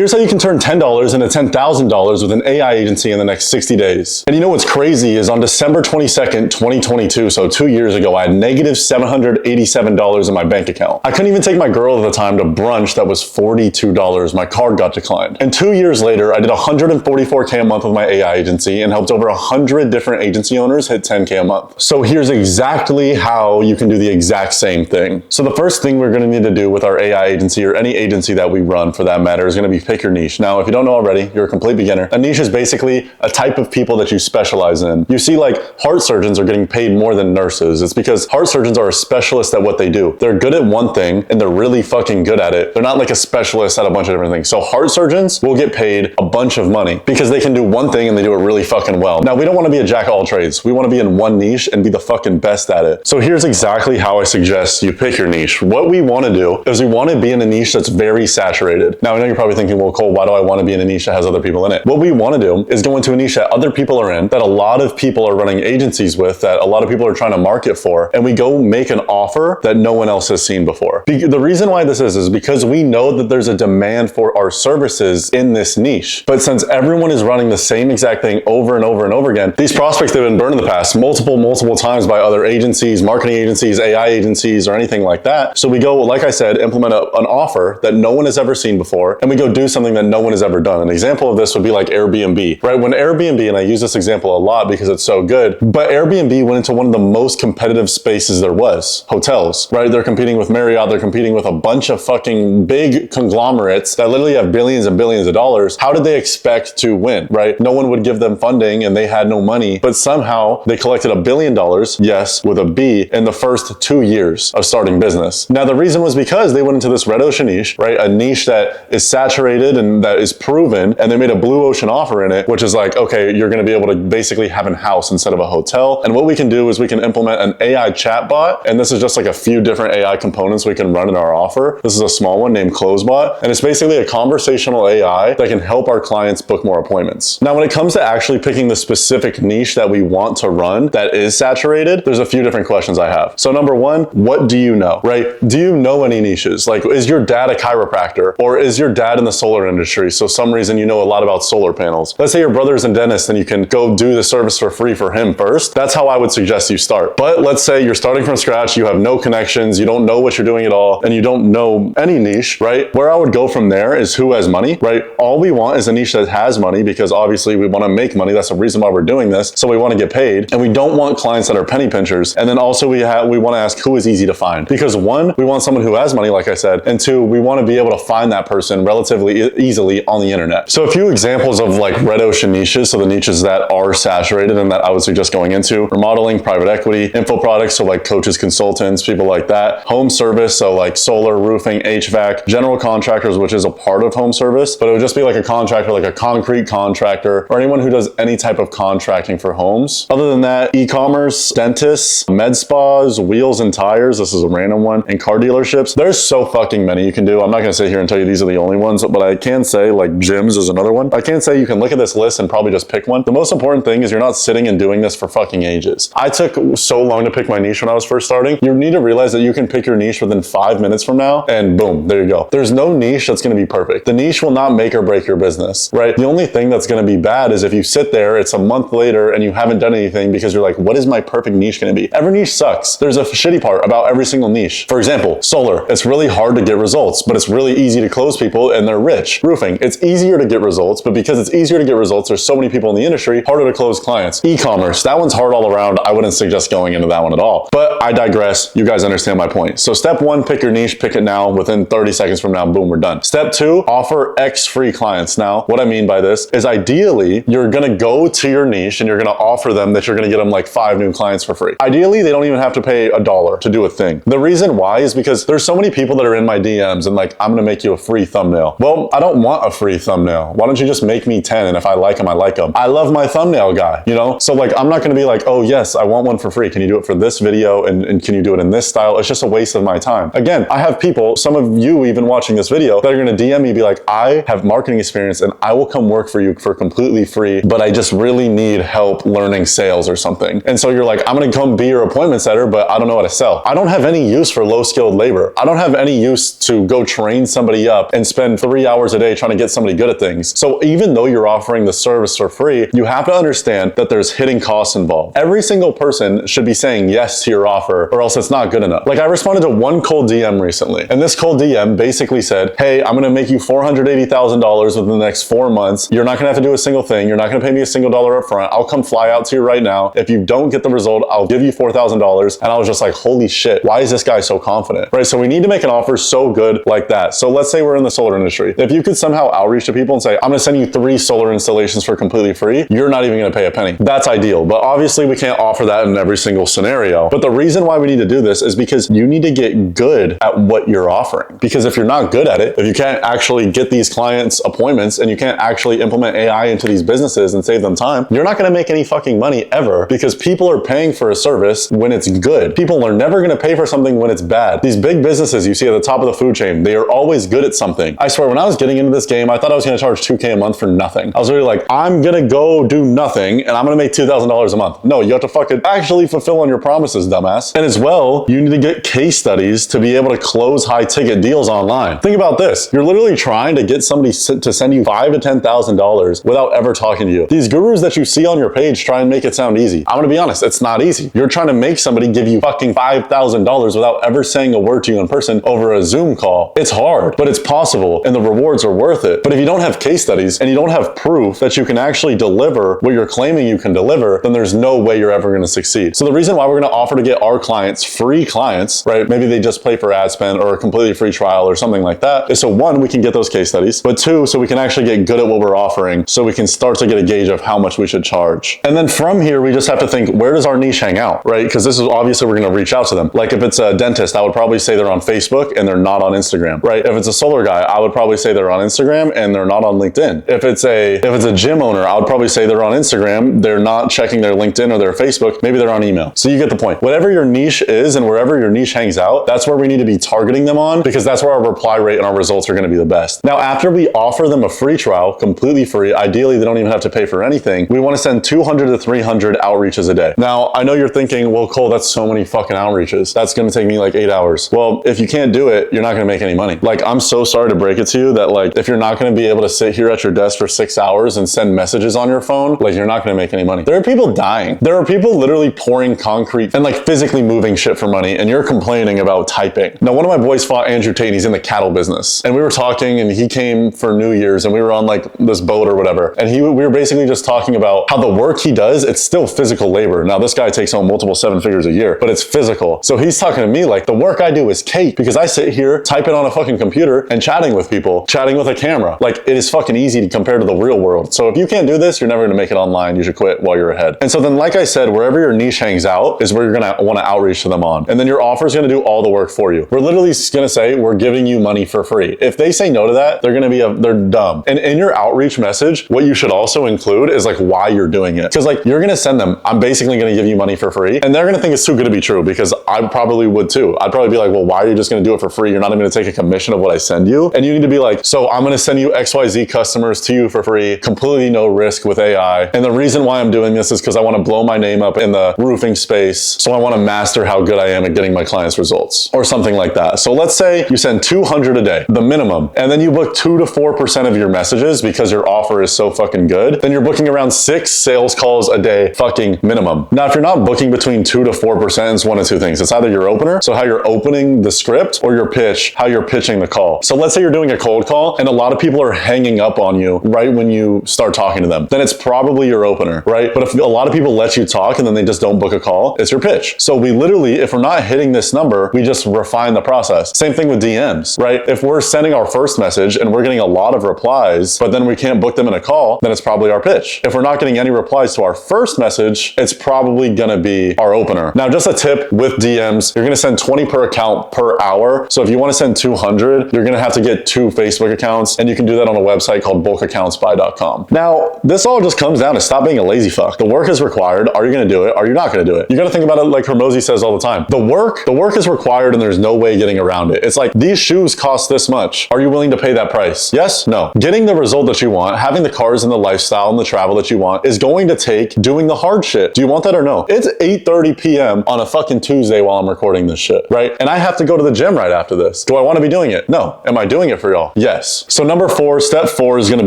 Here's how you can turn $10 into $10,000 with an AI agency in the next 60 days. And you know what's crazy is on December 22nd, 2022, so 2 years ago, I had negative $787 in my bank account. I couldn't even take my girl at the time to brunch that was $42. My card got declined. And 2 years later, I did $144K a month with my AI agency and helped over 100 different agency owners hit 10K a month. So here's exactly how you can do the exact same thing. So the first thing we're gonna need to do with our AI agency, or any agency that we run for that matter, is gonna be pick your niche. Now, if you don't know already, you're a complete beginner. A niche is basically a type of people that you specialize in. You see, like, heart surgeons are getting paid more than nurses. It's because heart surgeons are a specialist at what they do. They're good at one thing and they're really fucking good at it. They're not like a specialist at a bunch of different things. So heart surgeons will get paid a bunch of money because they can do one thing and they do it really fucking well. Now, we don't want to be a jack of all trades. We want to be in one niche and be the fucking best at it. So here's exactly how I suggest you pick your niche. What we want to do is we want to be in a niche that's very saturated. Now, I know you're probably thinking, well, Cole, why do I want to be in a niche that has other people in it? What we want to do is go into a niche that other people are in, that a lot of people are running agencies with, that a lot of people are trying to market for, and we go make an offer that no one else has seen before. The reason why this is because we know that there's a demand for our services in this niche. But since everyone is running the same exact thing over and over and over again, these prospects have been burned in the past multiple times by other agencies, marketing agencies, AI agencies, or anything like that. So we go, like I said, implement an offer that no one has ever seen before, and we go do something that no one has ever done. An example of this would be like Airbnb, right? When Airbnb, and I use this example a lot because it's so good, but Airbnb went into one of the most competitive spaces there was, hotels, right? They're competing with Marriott, they're competing with a bunch of fucking big conglomerates that literally have billions and billions of dollars. How did they expect to win, right? No one would give them funding and they had no money, but somehow they collected $1 billion, yes, with a B, in the first 2 years of starting business. Now, the reason was because they went into this red ocean niche, right? A niche that is saturated and that is proven, and they made a blue ocean offer in it, which is like, okay, you're gonna be able to basically have a house instead of a hotel. And what we can do is we can implement an AI chatbot, and this is just like a few different AI components we can run in our offer. This is a small one named CloseBot, and it's basically a conversational AI that can help our clients book more appointments. Now, when it comes to actually picking the specific niche that we want to run that is saturated, there's a few different questions I have. So number one, what do you know, right? Do you know any niches? Like, is your dad a chiropractor, or is your dad in the solar industry? So some reason you know a lot about solar panels. Let's say your brother's a dentist and you can go do the service for free for him first. That's how I would suggest you start. But let's say you're starting from scratch, you have no connections, you don't know what you're doing at all, and you don't know any niche, right? Where I would go from there is who has money, right? All we want is a niche that has money, because obviously we want to make money. That's the reason why we're doing this. So we want to get paid, and we don't want clients that are penny pinchers. And then also we want to ask who is easy to find, because one, we want someone who has money, like I said, and two, we want to be able to find that person relatively easily on the internet. So a few examples of like red ocean niches, so the niches that are saturated and that I would suggest going into: remodeling, private equity, info products, so like coaches, consultants, people like that; home service, so like solar, roofing, HVAC; general contractors, which is a part of home service, but it would just be like a contractor, like a concrete contractor, or anyone who does any type of contracting for homes. Other than that, e-commerce, dentists, med spas, wheels and tires, this is a random one, and car dealerships. There's so fucking many you can do. I'm not gonna sit here and tell you these are the only ones, but I can say like gyms is another one. I can say you can look at this list and probably just pick one. The most important thing is you're not sitting and doing this for fucking ages. I took so long to pick my niche when I was first starting. You need to realize that you can pick your niche within 5 minutes from now, and boom, there you go. There's no niche that's gonna be perfect. The niche will not make or break your business, right? The only thing that's gonna be bad is if you sit there, it's a month later, and you haven't done anything because you're like, what is my perfect niche gonna be? Every niche sucks. There's a shitty part about every single niche. For example, solar. It's really hard to get results, but it's really easy to close people and they're rich. Roofing. It's easier to get results, but because it's easier to get results, there's so many people in the industry, harder to close clients. E-commerce. That one's hard all around. I wouldn't suggest going into that one at all. But I digress. You guys understand my point. So step one, pick your niche, pick it now. Within 30 seconds from now, boom, we're done. Step two, offer X free clients. Now, what I mean by this is ideally, you're gonna go to your niche and you're gonna offer them that you're gonna get them like 5 new clients for free. Ideally, they don't even have to pay $1 to do a thing. The reason why is because there's so many people that are in my DMs and like, I'm gonna make you a free thumbnail. Well, I don't want a free thumbnail. Why don't you just make me 10, and if I like them, I like them. I love my thumbnail guy, you know? So like, I'm not gonna be like, oh yes, I want one for free. Can you do it for this video? And can you do it in this style? It's just a waste of my time. Again, I have people, some of you even watching this video, that are gonna DM me, be like, I have marketing experience and I will come work for you for completely free, but I just really need help learning sales or something. And so you're like, I'm gonna come be your appointment setter, but I don't know how to sell. I don't have any use for low skilled labor. I don't have any use to go train somebody up and spend 3 hours a day trying to get somebody good at things. So even though you're offering the service for free, you have to understand that there's hidden costs involved. Every single person should be saying yes to your offer, or else it's not good enough. Like, I responded to one cold DM recently, and this cold DM basically said, hey, I'm gonna make you $480,000 within the next 4 months. You're not gonna have to do a single thing. You're not gonna pay me a single dollar up front. I'll come fly out to you right now. If you don't get the result, I'll give you $4,000. And I was just like, holy shit, why is this guy so confident? Right? So we need to make an offer so good like that. So let's say we're in the solar industry. If you could somehow outreach to people and say, I'm gonna send you 3 solar installations for completely free, you're not even gonna pay a penny. That's ideal. But obviously we can't offer that in every single scenario. But the reason why we need to do this is because you need to get good at what you're offering. Because if you're not good at it, if you can't actually get these clients appointments and you can't actually implement AI into these businesses and save them time, you're not gonna make any fucking money ever, because people are paying for a service when it's good. People are never gonna pay for something when it's bad. These big businesses you see at the top of the food chain, they are always good at something. I swear, when I was getting into this game, I thought I was gonna charge $2K a month for nothing. I was really like, I'm gonna go do nothing and I'm gonna make $2,000 a month. No, you have to fucking actually fulfill on your promises, dumbass. And as well, you need to get case studies to be able to close high ticket deals online. Think about this. You're literally trying to get somebody to send you $5,000 to $10,000 without ever talking to you. These gurus that you see on your page try and make it sound easy. I'm gonna be honest, it's not easy. You're trying to make somebody give you fucking $5,000 without ever saying a word to you in person over a Zoom call. It's hard, but it's possible, and the rewards are worth it. But if you don't have case studies and you don't have proof that you can actually deliver what you're claiming you can deliver, then there's no way you're ever gonna succeed. So the reason why we're gonna offer to get our clients free clients, right? Maybe they just pay for ad spend or a completely free trial or something like that, is so one, we can get those case studies, but two, so we can actually get good at what we're offering, so we can start to get a gauge of how much we should charge. And then from here, we just have to think, where does our niche hang out, right? Because this is obviously we're gonna reach out to them. Like if it's a dentist, I would probably say they're on Facebook and they're not on Instagram, right? If it's a solar guy, I would probably say they're on Instagram and they're not on LinkedIn. If it's a gym owner, I would probably say they're on Instagram, they're not checking their LinkedIn or their Facebook, maybe they're on email. So you get the point. Whatever your niche is and wherever your niche hangs out, that's where we need to be targeting them on, because that's where our reply rate and our results are gonna be the best. Now, after we offer them a free trial, completely free, ideally they don't even have to pay for anything, we wanna send 200 to 300 outreaches a day. Now, I know you're thinking, well, Cole, that's so many fucking outreaches. That's gonna take me like 8 hours. Well, if you can't do it, you're not gonna make any money. Like, I'm so sorry to break it to you that like, if you're not gonna be able to sit here at your desk for 6 hours and send messages on your phone, like you're not gonna make any money. There are people dying. There are people literally pouring concrete and like physically moving shit for money, and you're complaining about typing. Now, one of my boys fought Andrew Tate, and he's in the cattle business. And we were talking, and he came for New Year's, and we were on like this boat or whatever. And we were basically just talking about how the work he does, it's still physical labor. Now, this guy takes home multiple 7 figures a year, but it's physical. So he's talking to me like, the work I do is cake, because I sit here typing on a fucking computer and chatting with people, chatting with a camera. Like, it is fucking easy compared to the real world. So if you can't do this, you're never gonna make it online. You should quit while you're ahead. And so then, like I said, wherever your niche hangs out is where you're gonna wanna outreach to them on. And then your offer is gonna do all the work for you. We're literally gonna say, we're giving you money for free. If they say no to that, they're gonna be they're dumb. And in your outreach message, what you should also include is like why you're doing it. Because like, you're gonna send them, I'm basically gonna give you money for free. And they're gonna think it's too good to be true, because I probably would too. I'd probably be like, well, why are you just gonna do it for free? You're not even gonna take a commission of what I send you. And you need to be like, so I'm gonna send you XYZ customers to you for free, completely no risk with AI. And the reason why I'm doing this is because I wanna blow my name up in the roofing space. So I wanna master how good I am at getting my clients results, or something like that. So let's say you send 200 a day, the minimum, and then you book 2 to 4% of your messages because your offer is so fucking good, then you're booking around 6 sales calls a day, fucking minimum. Now, if you're not booking between 2 to 4%, it's one of two things. It's either your opener, so how you're opening the script, or your pitch, how you're pitching the call. So let's say you're doing a cold call and a lot of people are hanging up on you right when you start talking to them, then it's probably your opener, right? But if a lot of people let you talk and then they just don't book a call, it's your pitch. So we literally, if we're not hitting this number, we just refine the process. Same thing with DMs, right? If we're sending our first message and we're getting a lot of replies, but then we can't book them in a call, then it's probably our pitch. If we're not getting any replies to our first message, it's probably gonna be our opener. Now, just a tip with DMs, you're gonna send 20 per account per hour. So if you wanna send 200, you're gonna have to get 2 Facebook accounts, and you can do that on a website called bulkaccountspy.com. Now, this all just comes down to stop being a lazy fuck. The work is required. Are you gonna do it? Are you not gonna do it? You gotta think about it like Hormozi says all the time. The work is required, and there's no way getting around it. It's like, these shoes cost this much. Are you willing to pay that price? Yes? No. Getting the result that you want, having the cars and the lifestyle and the travel that you want, is going to take doing the hard shit. Do you want that or no? It's 8:30 p.m. on a fucking Tuesday while I'm recording this shit, right? And I have to go to the gym right after this. Do I want to be doing it? No. Am I doing it for y'all? no? Yes. So number 4, step 4 is going to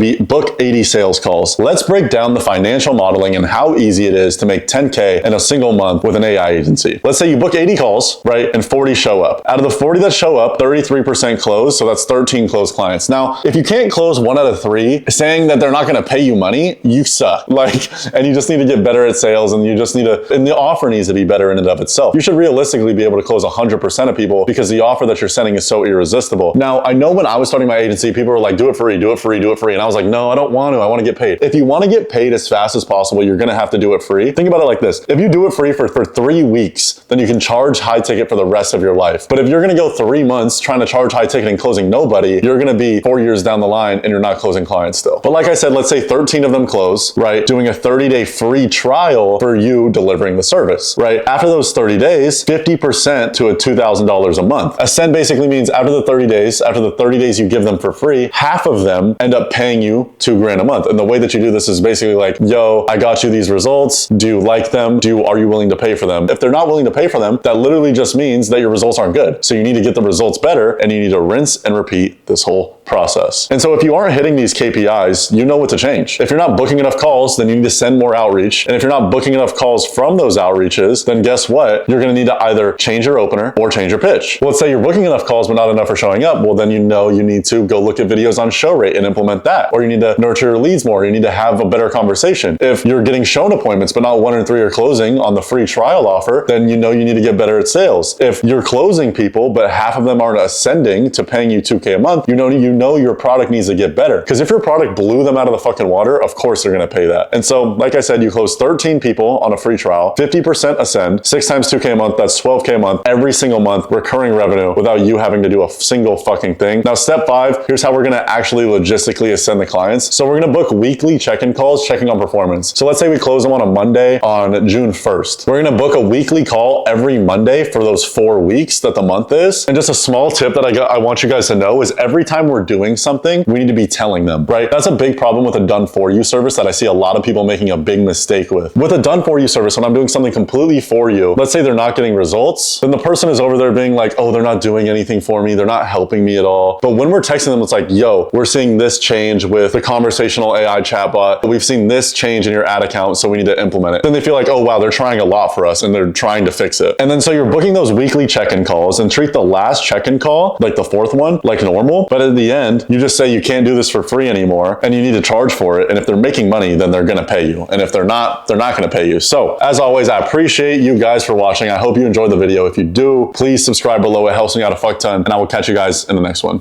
be book 80 sales calls. Let's break down the financial modeling and how easy it is to make 10K in a single month with an AI agency. Let's say you book 80 calls, right? And 40 show up. Out of the 40 that show up, 33% close. So that's 13 closed clients. Now, if you can't close 1 out of 3, saying that they're not going to pay you money, you suck. And you just need to get better at sales, and you just need to, and the offer needs to be better in and of itself. You should realistically be able to close 100% of people because the offer that you're sending is so irresistible. Now, I know when I was starting my agency, people were like, do it free, do it free, do it free. And I was like, no, I don't want to. I want to get paid. If you want to get paid as fast as possible, you're going to have to do it free. Think about it like this. If you do it free for 3 weeks, then you can charge high ticket for the rest of your life. But if you're going to go 3 months trying to charge high ticket and closing nobody, you're going to be 4 years down the line and you're not closing clients still. But like I said, let's say 13 of them close, right? Doing a 30-day free trial for you delivering the service, right? After those 30 days, 50% to a $2,000 a month. Ascend basically means after the 30 days you give them for free, half of them end up paying you $2,000 a month. And the way that you do this is basically like, yo, I got you these results. Do you like them? Are you willing to pay for them? If they're not willing to pay for them, that literally just means that your results aren't good. So you need to get the results better, and you need to rinse and repeat this whole process. And so if you aren't hitting these KPIs, you know what to change. If you're not booking enough calls, then you need to send more outreach. And if you're not booking enough calls from those outreaches, then guess what? You're going to need to either change your opener or change your pitch. Well, let's say you're booking enough calls, but not enough are showing up. Well, then you know you need to go look at videos on show rate and implement that. Or you need to nurture your leads more. You need to have a better conversation. If you're getting shown appointments, but not 1 in 3 are closing on the free trial offer, then you know you need to get better at sales. If you're closing people, but half of them aren't ascending to paying you $2,000 a month, you know your product needs to get better. Because if your product blew them out of the fucking water, of course they're going to pay that. And so, like I said, you close 13 people on a free trial, 50% ascend, 6 times $2,000 a month, that's $12,000 a month, every single month, recurring revenue without you having to do a single fucking thing. Now, step 5, here's how we're going to actually logistically ascend the clients. So we're going to book weekly check-in calls, checking on performance. So let's say we close them on a Monday on June 1st. We're going to book a weekly call every Monday for those 4 weeks that the month is. And just a small tip that I want you guys to know is every time we're doing something, we need to be telling them, right? That's a big problem with a done for you service that I see a lot of people making a big mistake with. With a done for you service, when I'm doing something completely for you, let's say they're not getting results, then the person is over there being like, oh, they're not doing anything for me. They're not helping me at all. But when we're texting them, it's like, yo, we're seeing this change with the conversational AI chatbot. We've seen this change in your ad account, so we need to implement it. Then they feel like, oh, wow, they're trying a lot for us and they're trying to fix it. And then so you're booking those weekly check-in calls and treat the last check-in call, like the 4th one, like normal. But at the end, you just say you can't do this for free anymore and you need to charge for it. And if they're making money, then they're going to pay you. And if they're not going to pay you. So as always, I appreciate you guys for watching. I hope you enjoyed the video. If you do, please subscribe below. It helps me out a fuck ton. And I will catch you guys in the next one.